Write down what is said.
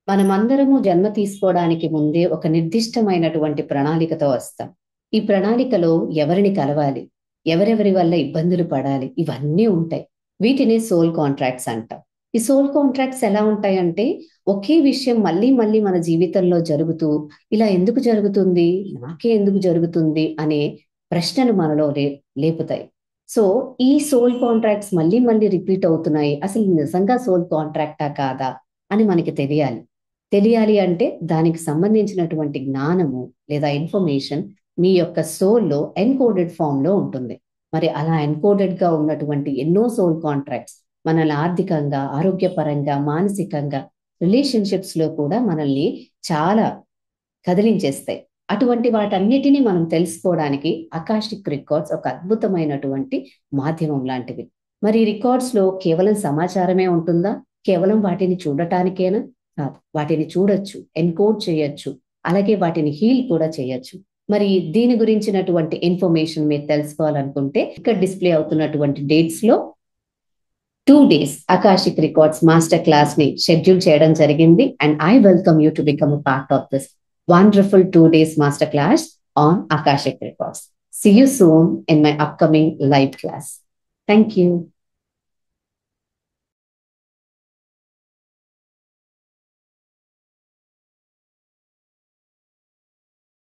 మనమందరము జన్మ తీసుకోవడానికి ముందే ఒక నిర్దిష్టమైనటువంటి ప్రణాళికతో వస్తాం. ఈ ప్రణాళికలో ఎవరిని కలవాలి, ఎవరెవరి వల్ల ఇబ్బందులు పడాలి, ఇవన్నీ ఉంటాయి. వీటిని సోల్ కాంట్రాక్ట్స్ అంటాం. ఈ సోల్ కాంట్రాక్ట్స్ ఎలా ఉంటాయంటే, ఒకే విషయం మళ్ళీ మళ్ళీ మన జీవితంలో జరుగుతూ, ఇలా ఎందుకు జరుగుతుంది, నాకే ఎందుకు జరుగుతుంది అనే ప్రశ్నను మనలో లేపుతాయి. సో ఈ సోల్ కాంట్రాక్ట్స్ మళ్ళీ మళ్ళీ రిపీట్ అవుతున్నాయి, అసలు నిజంగా సోల్ కాంట్రాక్టా కాదా అని మనకి తెలియాలి. తెలియాలి అంటే దానికి సంబంధించినటువంటి జ్ఞానము లేదా ఇన్ఫర్మేషన్ మీ యొక్క సోల్లో ఎన్కోడెడ్ ఫామ్ లో ఉంటుంది. మరి అలా ఎన్కోడెడ్ గా ఉన్నటువంటి ఎన్నో సోల్ కాంట్రాక్ట్స్ మనల్ని ఆర్థికంగా, ఆరోగ్యపరంగా, మానసికంగా, రిలేషన్షిప్స్ లో కూడా మనల్ని చాలా కదిలించేస్తాయి. అటువంటి వాటన్నిటినీ మనం తెలుసుకోవడానికి అకాషిక్ రికార్డ్స్ ఒక అద్భుతమైనటువంటి మాధ్యమం లాంటివి. మరి ఈ రికార్డ్స్ లో కేవలం సమాచారమే ఉంటుందా? కేవలం వాటిని చూడటానికేనా? కాదు, వాటిని చూడొచ్చు, ఎన్కోడ్ చేయొచ్చు, అలాగే వాటిని హీల్ కూడా చేయొచ్చు. మరి దీని గురించినటువంటి ఇన్ఫర్మేషన్ మీరు తెలుసుకోవాలనుకుంటే ఇక్కడ డిస్ప్లే అవుతున్నటువంటి డేట్స్ లో 2 days Akashic records master class ని షెడ్యూల్ చేయడం జరిగింది. And I welcome you to become a part of this wonderful 2 days master class on Akashic Records. See you soon in my upcoming live class. Thank you.